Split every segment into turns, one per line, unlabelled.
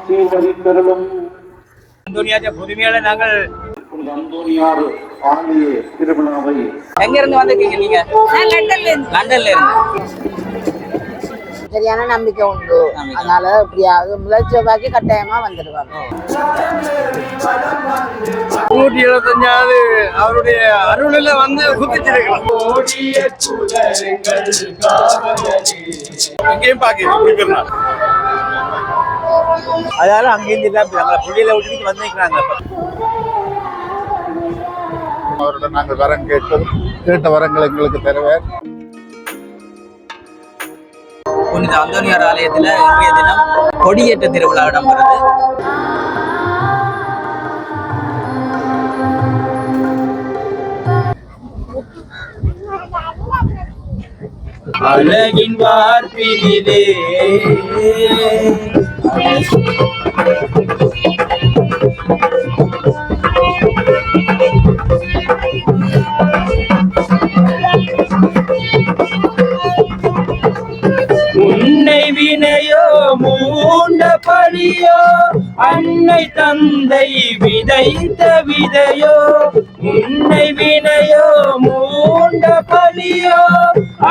ஆசீர்வதித்தருளும்.
புதுமையால நாங்கள்
அந்தோனியார் ஆலய திருவிழாவை
எங்க இருந்து வந்திருக்கீங்க நீங்க? லண்டன்ல இருந்து.
சரியான நம்பிக்கை உண்டு. அதனால இப்படியாவது முதல் செவ்வாய்க்கு கட்டாயமா வந்துடுவாங்க.
175வது அவருடைய அருளில வந்து குதிச்சிருக்கலாம். எங்கேயும் பாக்க அதனால அங்கிருந்து இல்லாம புள்ளியில விட்டுட்டு வந்து நிற்கிறாங்க.
அவருடன் நாங்கள் வரம் கேட்ட வரங்கள் எங்களுக்கு தருவார்.
புனித அந்தோனியார் ஆலயத்துல இன்றைய தினம் கொடியேற்ற திருவிழா இடம்பெறுது. அழகின் வார்ப்பினிலே உன்னை வினையோ மூண்ட படியோ அன்னை தந்தை விதைத்த விதையோ உன்னை வினையோ மூண்ட படியோ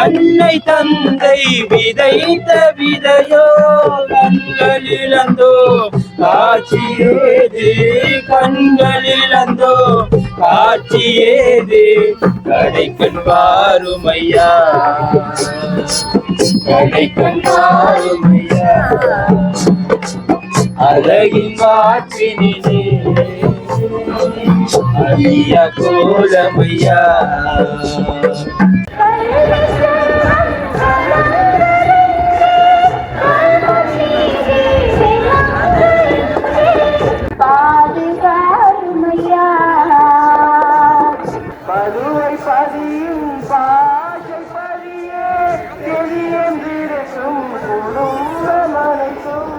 அன்னை தந்தை விதைத்த விதையோ கண்களிலந்தோ காட்சியேது கண்களிலந்தோ காட்சியேது கடைக்கண் வாருமையா கடைக்கண் வாருமையா அழகின் வாற்றினிலே அழியா கோலமையா பதுவை பதியும் பாஷை பதிய தெரியந்திருக்கும் குடும்பம் அனைத்தும்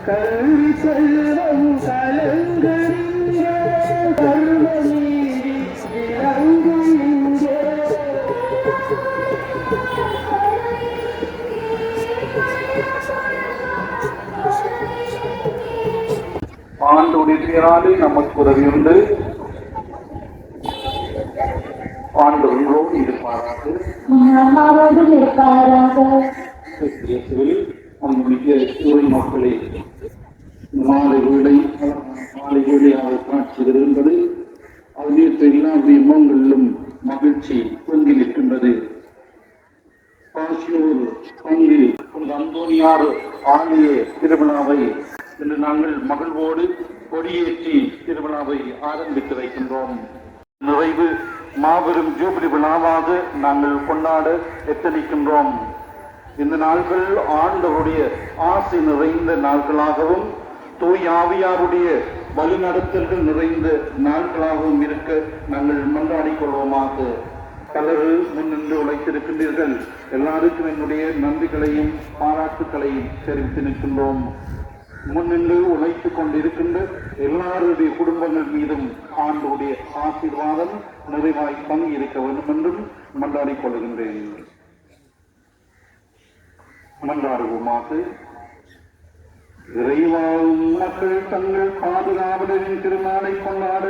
கல்வி செல்வம் கலங்கரிங்க கர்ம நீதி இறங்குங்க ஆண்டோடைய பேராலே நமக்கு உதவி உண்டு. ஆண்டு உங்களோடு இருப்பாராக. மக்களே மாலை வீடை காட்சிகள் என்பது அவர்களுக்கு எல்லா இன்பங்களிலும் மகிழ்ச்சி பொங்கி நிற்கின்றது. பாசியூர் பங்கில் அந்தோனியார் ஆலய திருவிழாவை இன்று நாங்கள் மகிழ்வோடு கொடியேற்றி திருவிழாவை ஆரம்பித்து வைக்கின்றோம். நிறைவு மாபெரும் ஜூபிலி விழாவாக நாங்கள் கொண்டாட எத்தனிக்கின்றோம். இந்த நாட்கள் ஆண்டவருடைய ஆசை நிறைந்த நாட்களாகவும் தூய் ஆவியாருடைய வழிநடத்தல்கள் நிறைந்த நாட்களாகவும் இருக்க நாங்கள் மன்றாடிக் கொள்வோமாக. பலர் முன்னின்று உழைத்திருக்கின்றீர்கள். எல்லாருக்கும் என்னுடைய நன்றிகளையும் பாராட்டுகளையும் தெரிவித்து நிற்கின்றோம். முன்னின்று உழைத்துக் கொண்டிருக்கின்ற எல்லாருடைய குடும்பங்கள் மீதும் ஆண்டவருடைய ஆசீர்வாதம் நிறைவாய் தங்கி இருக்க வேண்டும் என்றும் மன்றாடிக் கொள்கின்றேன். மன்றாடுவோமாக. இறைவாவும் மக்கள் தங்கள் பாதுகாவலரின் திருநாளை கொண்டாட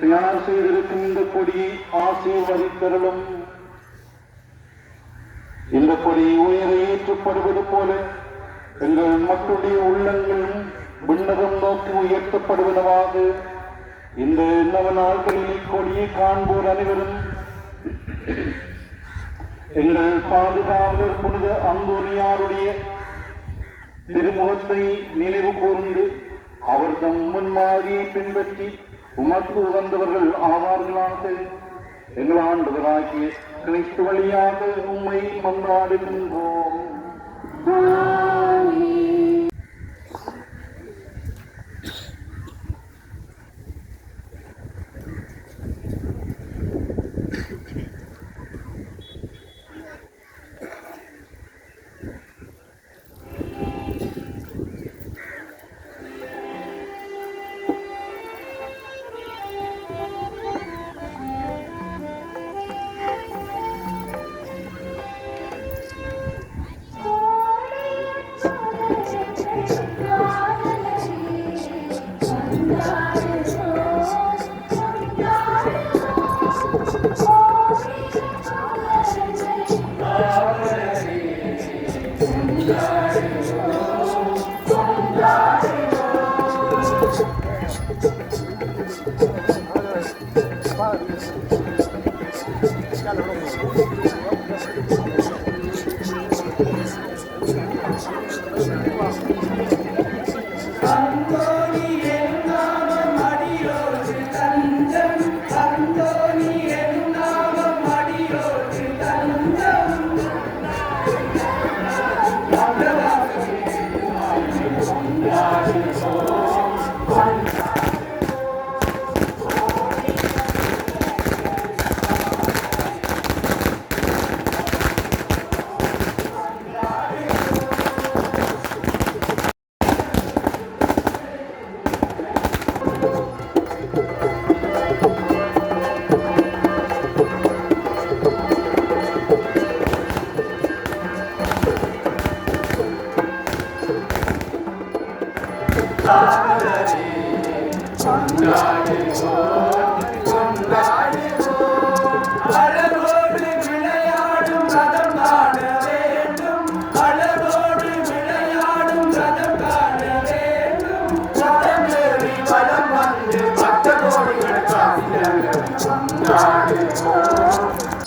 தயார் செய்திருக்கும் இந்த கொடியை ஆசீர்வதித்தருளும். இந்த கொடி உயர ஏற்றப்படுவது போல எங்கள் மக்களுடைய உள்ளங்களும் விண்ணகம் நோக்கி உயர்த்தப்படுவனவாக. இந்த நவ நாட்களில் கொடியை காண்போர் அனைவரும்
எங்கள் பாதுகாவலர் புனித அந்தோனியாருடைய திருமுகத்தை நினைவு கூர்ந்து அவர் தம் முன்மாதிரியை பின்பற்றி உமக்கு உகந்தவர்கள் ஆவார்களாக எங்கள் ஆண்டவராகிய கிறிஸ்து வழியாக உம்மை மன்றாடுகின்றோம்.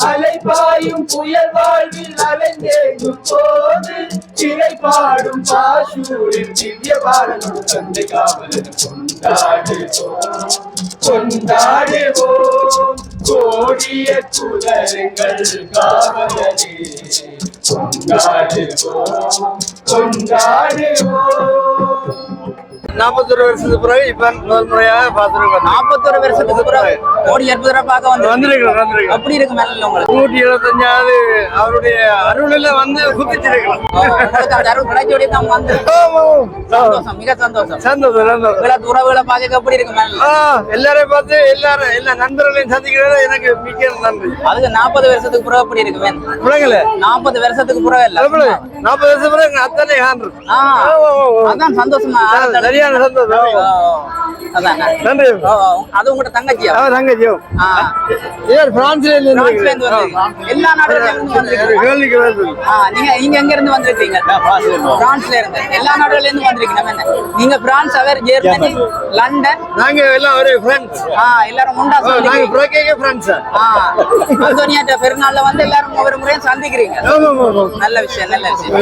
அலைபாயும் புயல் வாழ்வில் அலைந்தேங்கும் போது சிறை பாடும் பாசூரின் திவ்ய பாலனும் தந்தை காவலன் கொண்டாடுவோம் கோடிய குலருங்கள் காவலனே கொண்டாடுவோம்
41 வருஷத்துக்கு பிறகு இப்ப முதல் முறையாக பார்த்துருக்கோம்.
41 வருஷத்துக்கு பிறகு கோடி அற்புதரா பார்க்க
வந்திருக்கிறோம்.
அப்படி இருக்கு மேல உங்களுக்கு
175வது அவருடைய அருளில வந்து குதிச்சிருக்கலாம்.
அருள் கிடைச்சோடய தான் வந்து சந்தோஷம், மிக சந்தோஷம்.
சந்தோஷம்.
உறவுகளை பார்க்க எப்படி இருக்கு மேல?
எல்லாரையும் பார்த்து எல்லா நண்பர்களையும் சந்திக்கிறது எனக்கு மிக்க நன்றி.
அதுக்கு 40 வருஷத்துக்கு பிறகு எப்படி இருக்கு மேல? 40 வருஷத்துக்கு பிறகு இல்ல
40 வருஷம் பிறகு அத்தனை காண்றது.
அதான் சந்தோஷமா,
சரியான சந்தோஷம்.
அதான்
நன்றி.
அது உங்களோட தங்கச்சியா?
தங்கச்சியோ பிரான்ஸ்ல இருந்து
எல்லா நாடுல இருந்து வந்திருக்கீங்க. நீங்க எங்க இருந்து வந்திருக்கீங்க? பிரான்ஸ்ல இருந்து. எல்லா நாடுல இருந்து வந்திருக்கீங்க. நீங்க பிரான்ஸ், அவர் ஜெர்மனி, லண்டன்.
நாங்க எல்லாம் ஒரே ஃப்ரெண்ட்ஸ்.
எல்லாரும் உண்டா
நாங்க ப்ரோக்கேகே ஃப்ரெண்ட்ஸ்.
அந்தோனியாட்ட பெருநாள்ல வந்து எல்லாரும் ஒவ்வொரு முறையும் சந்திக்கிறீங்க. நல்ல விஷயம், நல்ல விஷயம்.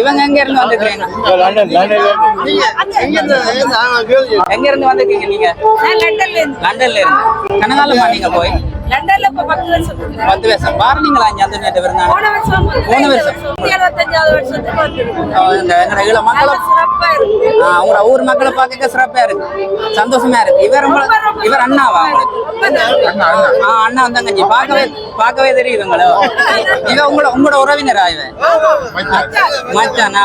இவங்க எங்க இருந்து வந்திருக்கீங்க? எங்க இருந்து வந்திருக்கீங்க நீங்க? லண்டன்ல இருந்து. கனகாலமா நீங்க போய்?
லண்டன்ல இப்ப 10 வருஷம்.
10 வருஷம். பாருங்களா இங்க அந்தோனியாட்ட பெருநாள்?
போன வருஷம் 75வது வருஷத்துக்கு வந்திருக்கோம்.
எங்க ஈழ மக்களை
சிறப்பா இருக்கு.
உங்க ஊர் மக்களை பார்க்க சிறப்பா இருக்கு, சந்தோஷமா இருக்கு. இவர் அண்ணாவா? அண்ணா வந்தாங்க. பார்க்கவே தெரியுது உங்களை. இவ உங்களோட உறவினரா? இவன் மச்சானா?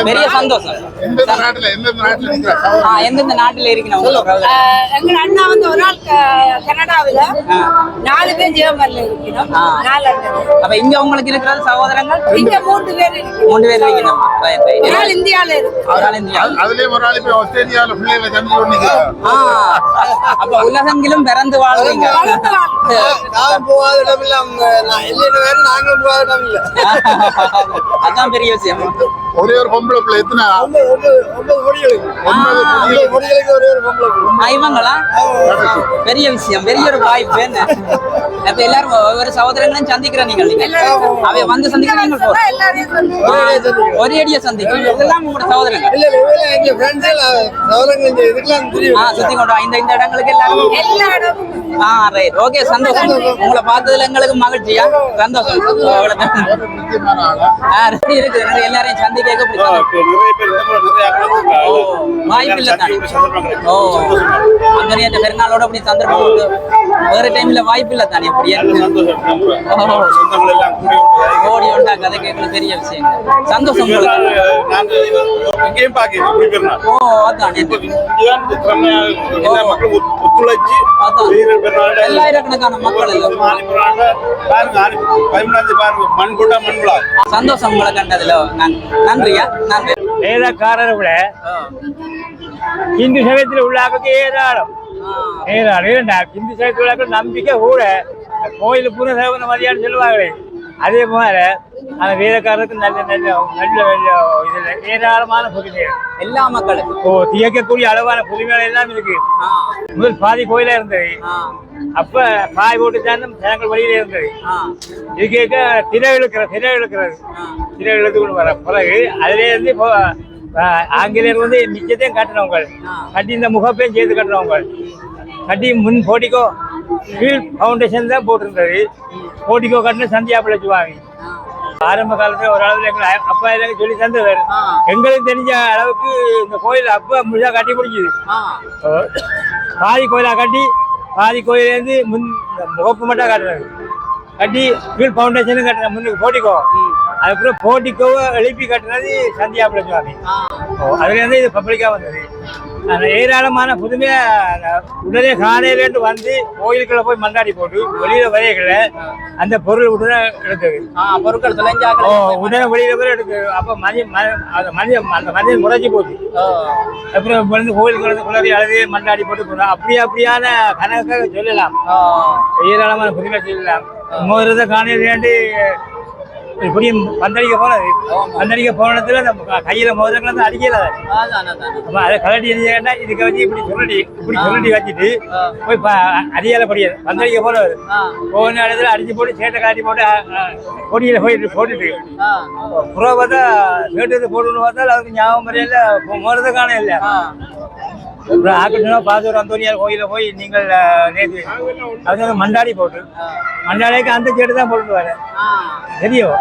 பெரிய சந்தோஷம். எந்தெந்த நாட்டுல இருக்கீங்க?
எங்க அண்ணா வந்து ஒரு நாள் கனடாவில, 4 பேர் ஜெர்மன்ல இருக்கணும். 4 அண்ணன்.
அப்ப இங்க உங்களுக்கு இருக்கிற சகோதரங்கள்?
இங்க 3 பேர் இருக்கணும்.
3 பேர் இருக்கணும்.
ஒரு நாள் இந்தியால இருக்கு.
அதுலயே ஒரு ஆள் இப்ப ஆஸ்திரேலியால பிள்ளைகளை தம்பி பண்ணிக்கிறாங்க.
அப்ப உலகெங்கிலும் பிறந்து வாழ்றீங்க.
போகாத இடம் இல்ல, நாங்களும் போகாத இடம் இல்ல.
அதான் பெரிய விஷயம்.
ஒரே ஒரு பொம்பளை பிள்ளை எத்தனை?
9 கோடிகளுக்கு 9 கோடிகளுக்கு ஒரே ஒரு பொம்பளை பிள்ளை.
இவங்களா பெரிய விஷயம், பெரிய ஒரு வாய்ப்பு. என்ன இப்ப எல்லாரும் ஒவ்வொரு சகோதரங்களும் சந்திக்கிற நீங்கள் அவை வந்து சந்திக்கிற நீங்கள் ஒரே அடியா சந்திச்சு இதெல்லாம் உங்களோட சகோதரங்கள்
இல்ல இல்ல எங்க ஃப்ரெண்ட்ஸ் எல்லாம் சகோதரங்கள் இந்த இதுக்கெல்லாம் தெரியும்.
சுத்தி கொண்டு இந்த இடங்களுக்கு எல்லாரும் ரைட். ஓகே, சந்தோஷம். உங்களை பார்த்ததுல எங்களுக்கு மகிழ்ச்சியா சந்தோஷம்.
முக்கியமான ஆளா
எப்படி இருக்கு எல்லாரையும் சந்திக்க வாய்ப்பு இல்ல தானே? அந்த நேரத்தை பெருநாளோட அப்படி சந்தர்ப்பம் வேற டைம்ல வாய்ப்பு இல்ல தானே? அப்படி கோடி உண்டா கதை கேட்கறது பெரிய விஷயம். சந்தோஷம். அதான் எல்லாயிரக்கணக்கான மக்கள் சந்தோஷம் உங்களை கண்டதுல. நன்றியா? நன்றி.
வேதக்காரரை விட இந்து சமயத்தில் உள்ளாக்களுக்கு ஏராளம் இந்து சமயத்தில் உள்ளாக்கள் நம்பிக்கை கூட கோயிலுக்கு பூரா சேவன மதியான்னு சொல்லுவாங்களே, அதே போல அந்த வேதக்காரருக்கு நல்ல நல்ல நல்ல இதுல ஏராளமான புதுமைகள்
எல்லா மக்களுக்கும்
தியக்கக்கூடிய அளவான புதுமைகள் எல்லாம் இருக்கு. முதல் பாதி கோயிலா இருந்தது, அப்ப பாய் போட்டு தான் ஜனங்கள் வழியில இருந்தது. இது கேட்க திரை இழுத்து கொண்டு வர பிறகு அதுல இருந்து ஆங்கிலேயர் வந்து நிச்சயத்தையும் கட்டினவங்க, கட்டி இந்த முகப்பையும் சேர்த்து கட்டினவங்க, கட்டி முன் போட்டிக்கோ கீழ் பவுண்டேஷன் தான் போட்டிருந்தது. போட்டிக்கோ கட்டின சந்தியா பிழைச்சுவாங்க. ஆரம்ப காலத்துல ஒரு அளவுல எங்களை அப்பா எல்லாம் சொல்லி தந்தவர். எங்களுக்கு தெரிஞ்ச அளவுக்கு இந்த கோயில் அப்ப முழுசா கட்டி முடிஞ்சுது. பாதி கோயிலா கட்டி பாதி கோயிலேருந்து முன் முகப்பு மட்டும் கட்டுறது, கட்டி கீழ் பவுண்டேஷனும் கட்டுற முன்னுக்கு போட்டிக்கோ, அதுக்கப்புறம் போட்டிக்கோவை எழுப்பி கட்டுறது சந்தியா பிழைச்சுவாங்க. அதுல இருந்து இது பப்ளிக்கா வந்தது. ஏராளமான புதுமையா உடனே காலையிலேருந்து வந்து கோயிலுக்குள்ள போய் மண்டாடி போட்டு வெளியில வரையல அந்த பொருள் உடனே எடுத்தது.
பொருட்கள்
உடனே வெளியில போய் எடுத்து அப்ப அந்த மனிதன் முறைச்சி போச்சு. அப்புறம் வந்து கோயிலுக்கு குளறி அழுது மண்டாடி போட்டு போனோம். அப்படியான கணக்காக சொல்லலாம், ஏராளமான புதுமையா சொல்லலாம். முதல்ல காலையிலேண்டு இப்படியும் பந்தடிக்க போனது. பந்தடிக்க போனதுல அந்த கையில மோதிரங்களை வந்து அடிக்கல. அதை கலட்டி எரிஞ்சா இதுக்கு வச்சு இப்படி சொல்லி வச்சுட்டு போய் அடியால படியாது பந்தடிக்க போனவர். போன இடத்துல அடிச்சு போட்டு சேட்டை காட்டி போட்டு கொடியில போட்டுட்டு புறம் பார்த்தா சேட்டு போட்டுன்னு பார்த்தால் அதுக்கு ஞாபகம் முறையில மோதிரத்தை காண இல்லை. அப்புறம் ஆக்கட்டுனா பாதூர் அந்தோனியார் கோயில போய் நீங்கள் நேற்று அது மண்டாடி போட்டு மண்டாடிக்கு அந்த சேட்டு தான் போட்டு வரேன். தெரியும்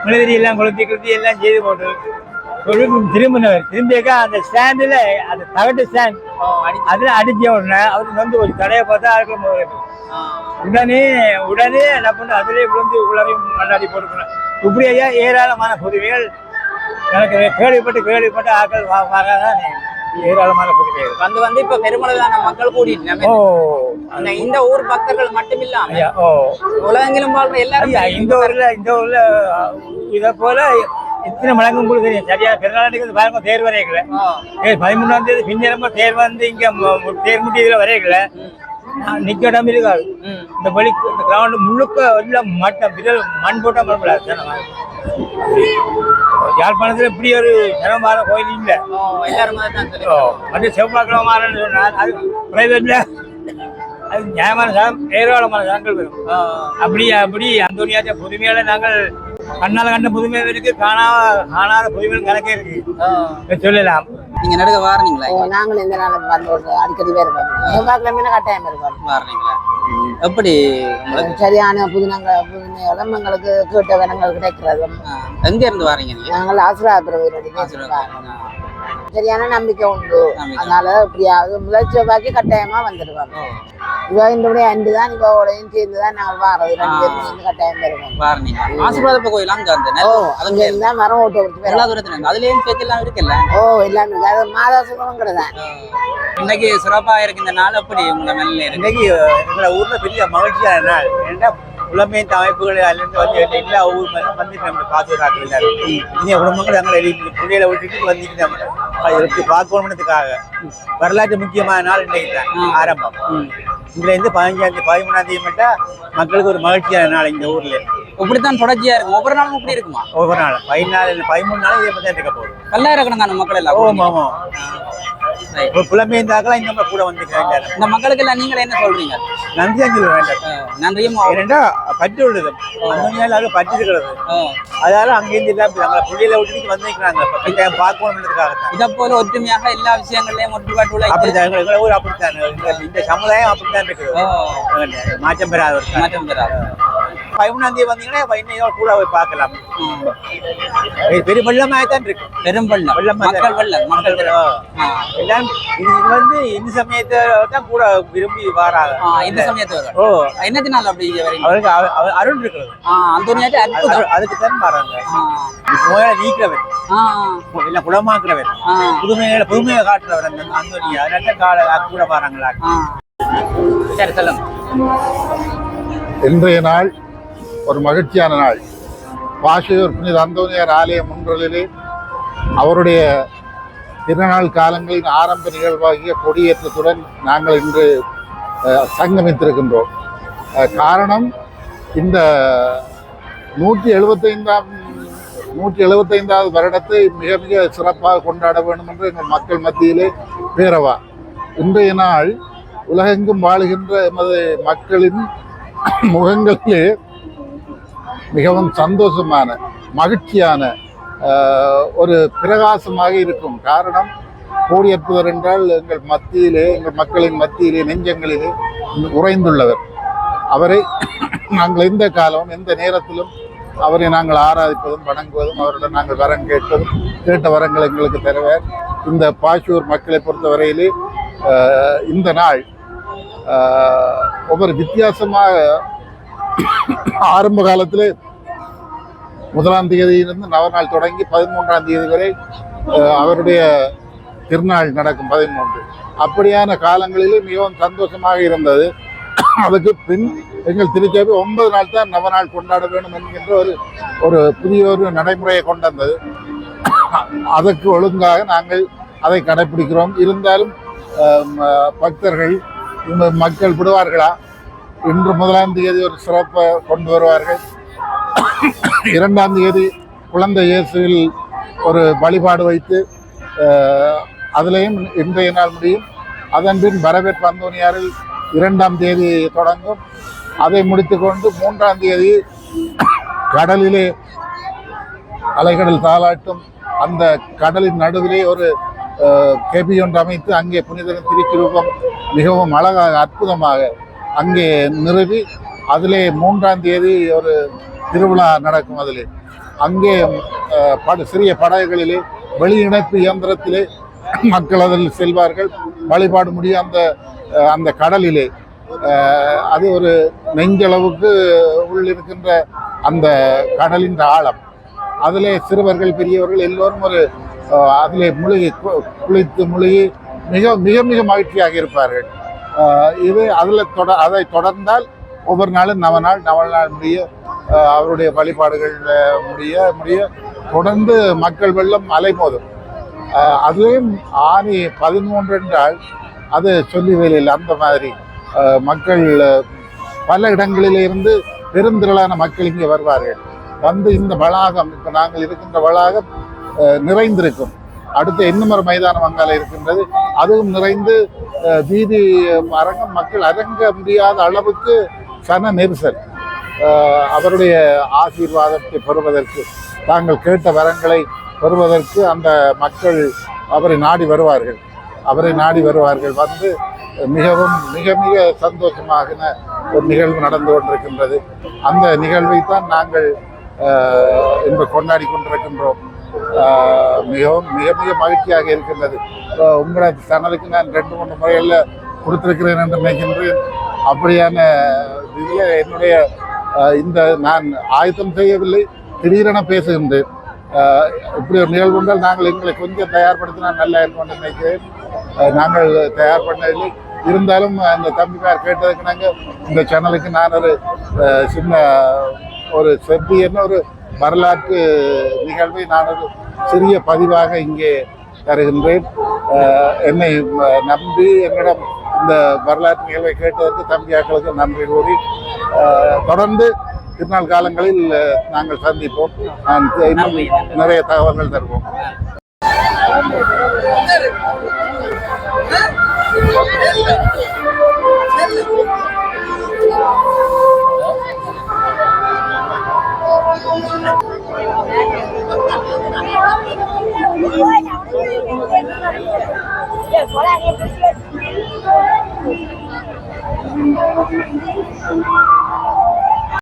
மிளதிரி எல்லாம் கொளுத்தி எல்லாம் செய்து போட்டு திரும்பினவர் அந்த ஸ்டாண்டில் அந்த தகட்டு ஸ்டாண்ட் அதுல அடிச்ச உடனே அவருக்கு வந்து ஒரு கடையை பார்த்தா அதுக்குள்ள உடனே என்ன பண்ண அதுலேயே விழுந்து உள்ளரையும் மண்டாடி போட்டுக்கணும். இப்படி ஐயா ஏராளமான புதுமைகள் எனக்கு கேள்விப்பட்ட ஆக்கள் வராதான் ஏராளமான புதுமைகள்
வந்து இப்ப பெருமளவான மக்கள் கூடிட்டு இந்த ஊர் பக்தர்கள் மட்டும் இல்லாம உலகெங்கிலும் வாழ்ற எல்லாரும்
இந்த ஊர்ல இதை போல இத்தனை மடங்கும் கூட தெரியும். சரியான பெருநாளுக்கு பாருங்க தேர் வரையக்கல. 13ஆம் தேதி பின்னரம்ப தேர் வந்து இங்க தேர் முட்டி இதுல வரையக்கல. நிக்க இடம் இருக்காது. இந்த வழி இந்த கிரவுண்ட் முழுக்க எல்லாம் விரல் மண் போட்டா மறுபடியாது. யாழ்ப்பாணத்துல இப்படி ஒரு ஜனமான கோயில் இல்ல.
எல்லாரும்
மற்ற செவ்வாய்க்கிழமாறன்னு சொன்னால் அது பிரைவேட்ல அது நியாயமான ஏராளமான ஜனங்கள் வரும். அப்படி அந்தோனியாச்ச புதுமையால நாங்கள் கண்ணால கண்ட புதுமை இருக்கு, காணாத புதுமை கணக்கே இருக்கு சொல்லலாம்.
நீங்க நடுக்க வாரீங்களா?
நாங்களும் இந்த நாள் அடிக்கடி வேறு செவ்வாய்க்கிழமை கட்டாயம்
வாரீங்களா? எப்படி
சரியான புதுமையோட எங்களுக்கு கேட்ட வினங்கள் கிடைக்கிறது.
எங்க இருந்து வாரீங்க?
நாங்கள் ஆசிரியர் சரியான நம்பிக்கை உண்டு. அதனால இப்படியாவது முதல் செவ்வாய்க்கு கட்டாயமா வந்துடுவாங்க. இவ இந்த அண்டு தான் இவோடையும் சேர்ந்துதான் நாங்கள் வாரது. 2 பேரும் சேர்ந்து கட்டாயம் தருவோம்.
ஆசீர்வாத கோயில் அங்க
அங்க இருந்தா மரம் ஓட்ட கொடுத்து
எல்லா தூரத்துல அதுலயும் சேர்த்து எல்லாம் இருக்குல்ல.
எல்லாமே இருக்கு. அது மாதா சுகங்கிறதான்.
இன்னைக்கு சிறப்பா இருக்கு இந்த நாள். அப்படி உங்களை நல்ல
இன்னைக்கு எங்களை ஊர்ல பெரிய மகிழ்ச்சியான நாள். ஏன்னா புலமையின் அமைப்புகள் அல்லது வந்து எல்லா ஊர் வந்து நம்ம பாதுகாப்பு இந்திய குடும்பங்கள் எங்களை பிள்ளைகளை விட்டுட்டு வந்துட்டு பார்க்கணுன்றதுக்காக வரலாற்று முக்கியமான நாள் இன்னைக்கு தான் ஆரம்பம். இதுல இருந்து 13ஆம் தேதி மட்டும் மக்களுக்கு ஒரு மகிழ்ச்சியான நாள் இந்த ஊர்ல.
இப்படித்தான் தொடர்ச்சியா இருக்கும் ஒவ்வொரு நாளும் இப்படி இருக்குமா
ஒவ்வொரு நாள் 13 நாள் இதே மாதிரி இருக்க போகுது.
பல்லாயிரக்கணக்கான மக்கள் எல்லாம்
ஆமா இப்போ புலம்பெயர்ந்தாக்கெல்லாம் இந்த கூட வந்துருக்காங்க.
இந்த மக்களுக்கு எல்லாம் நீங்க என்ன சொல்றீங்க?
நன்றி அஞ்சல் வேண்டாம்.
நன்றியும்
ஏனென்றா பற்று உள்ளது அந்த பற்று இருக்கிறது. அதால அங்கேருந்து எல்லாம் நம்மள புள்ளியில விட்டுட்டு வந்திருக்கிறாங்க பார்க்கணுன்றதுக்காகத்தான்.
இதை போல ஒற்றுமையாக எல்லா விஷயங்களையும் ஒற்றுப்பாட்டு
அப்படித்தான் ஊர் அப்படித்தான் இந்த சமுதாயம் அப்படித்தான் இருக்குது. மாற்றம் பெறாத
மாற்றம் பெறாது.
13ஆம் தேதி வந்தீங்கன்னா 15 கூட போய் பார்க்கலாம். பெரிய வெள்ளமாகத்தான் இருக்கு.
பெரும் வெள்ளம் மக்கள்
எல்லாம் இது வந்து இந்த சமயத்தை தான் கூட விரும்பி வராங்க.
இந்த சமயத்தை என்னத்தினால அப்படி
அவருக்கு அருள் இருக்கிறது. அதுக்கு தான் வராங்க. நோயால நீக்கிறவர் எல்லாம் குணமாக்குறவர் புதுமையை காட்டுறவர் அந்தோனியா அதனால கூட வராங்களா.
சரி சொல்லுங்க.
இன்றைய நாள் ஒரு மகிழ்ச்சியான நாள். பாஷையூர் புனித அந்தோனியார் ஆலய முன்றலிலே அவருடைய திருநாள் காலங்களின் ஆரம்ப நிகழ்வாகிய கொடியேற்றத்துடன் நாங்கள் இன்று சங்கமித்திருக்கின்றோம். காரணம் இந்த 175வது வருடத்தை மிக மிக சிறப்பாக கொண்டாட வேண்டும் என்று எங்கள் மக்கள் மத்தியிலே பேரவா. இன்றைய நாள் உலகெங்கும் வாழுகின்ற எமது மக்களின் முகங்களிலே மிகவும் சந்தோஷமான மகிழ்ச்சியான ஒரு பிரகாசமாக இருக்கும். காரணம் கோடியற்புதர் என்றால் எங்கள் மத்தியிலே எங்கள் மக்களின் மத்தியிலே நெஞ்சங்களிலே உறைந்துள்ளவர். அவரை நாங்கள் எந்த காலமும் எந்த நேரத்திலும் அவரை நாங்கள் ஆராதிப்பதும் வணங்குவதும் அவருடன் நாங்கள் வரம் கேட்பதும் கேட்ட வரங்கள் எங்களுக்கு தருவார். இந்த பாஷூர் மக்களை பொறுத்தவரையிலே இந்த நாள் ஒவ்வொரு வித்தியாசமாக ஆரம்ப காலத்தில் 1ஆம் தேதியிலிருந்து நவநாள் தொடங்கி 13ஆம் தேதி வரை அவருடைய திருநாள் நடக்கும். 13 அப்படியான காலங்களிலே மிகவும் சந்தோஷமாக இருந்தது. அதுக்கு பின் எங்கள் திருச்சபை 9 நாள் தான் நவநாள் கொண்டாட வேண்டும் என்கின்ற ஒரு புதிய ஒரு நடைமுறையை கொண்டு வந்தது. அதற்கு ஒழுங்காக நாங்கள் அதை கடைபிடிக்கிறோம். இருந்தாலும் பக்தர்கள் மக்கள் விடுவார்களா? இன்று 1ஆம் தேதி ஒரு சிறப்பை கொண்டு வருவார்கள். 2ஆம் தேதி குழந்தை இயேசுவில் ஒரு வழிபாடு வைத்து அதிலையும் இன்றைய நாள் முடியும். அதன் பின் வரவேற்பு அந்தோனியாரில் 2ஆம் தேதி தொடங்கும். அதை முடித்துக்கொண்டு 3ஆம் தேதி கடலிலே அலைகடல் தாளாட்டும். அந்த கடலின் நடுவிலே ஒரு கெபி ஒன்று அமைத்து அங்கே புனிதரின் திருச்சிரூபம் மிகவும் அழகாக அற்புதமாக அங்கே நிறுவி அதிலே 3ஆம் தேதி ஒரு திருவிழா நடக்கும். அதிலே அங்கே சிறிய படகுகளிலே வெளியிணைப்பு இயந்திரத்திலே மக்கள் அதில் செல்வார்கள். வழிபாடு முடிய அந்த கடலிலே அது ஒரு நெஞ்சளவுக்கு உள்ளிருக்கின்ற அந்த கடலின் ஆழம். அதிலே சிறுவர்கள் பெரியவர்கள் எல்லோரும் ஒரு அதிலே குளித்து முழுகி மிக மிக மிக மகிழ்ச்சியாக இருப்பார்கள். இது அதை தொடர்ந்தால் ஒவ்வொரு நாளும் நவநாள் முடிய அவருடைய வழிபாடுகள் முடிய தொடர்ந்து மக்கள் வெள்ளம் அலைமோதும். அதுலேயும் ஆணி 13 என்றால் அது சொல்லி வேலையில் அந்த மாதிரி மக்கள் பல இடங்களிலிருந்து பெருந்திரளான மக்கள் இங்கே வருவார்கள். வந்து இந்த வளாகம் இப்போ நாங்கள் இருக்கின்ற வளாகம் நிறைந்திருக்கும். அடுத்து எண்ணுமர மைதானம் அங்கால இருக்கின்றது, அதுவும் நிறைந்து வீதி அரங்கம் மக்கள் அரங்க முடியாத அளவுக்கு சன நெரிசல். அவருடைய ஆசீர்வாதத்தை பெறுவதற்கு தாங்கள் கேட்ட வரங்களை பெறுவதற்கு அந்த மக்கள் அவரை நாடி வருவார்கள். வந்து மிகவும் மிக மிக சந்தோஷமாக ஒரு நிகழ்வு நடந்து கொண்டிருக்கின்றது. அந்த நிகழ்வை தான் நாங்கள் இன்று கொண்டாடி கொண்டிருக்கின்றோம். மிகவும் மிக மிக மகிழ்ச்சியாக இருக்கின்றது. உங்களோட சேனலுக்கு நான் 2-3 முறைகளில் கொடுத்திருக்கிறேன் என்று நினைக்கின்றேன். அப்படியான இதில் என்னுடைய நான் ஆயத்தம் செய்யவில்லை, திடீரென பேசுகின்றேன். இப்படி ஒரு நிகழ்வு என்றால் நாங்கள் எங்களை கொஞ்சம் தயார்படுத்தினா நல்லா இருக்கும் என்று நினைக்கிறேன். நாங்கள் தயார் பண்ணவில்லை. இருந்தாலும் அந்த தம்பிமார் கேட்டதுக்கு நாங்கள் இந்த சேனலுக்கு நான் ஒரு சின்ன ஒரு செவ்வியன்னு ஒரு வரலாற்று நிகழ்வை நான் ஒரு சிறிய பதிவாக இங்கே தருகின்றேன். என்னை நம்பி என்னிடம் இந்த வரலாற்று நிகழ்வை கேட்டதற்கு தம்பியாக்களுக்கு நன்றி கூறி தொடர்ந்து திருநாள் காலங்களில் நாங்கள் சந்திப்போம். நான் இன்னும் நிறைய தகவல்கள் தருவோம்.
Yeah,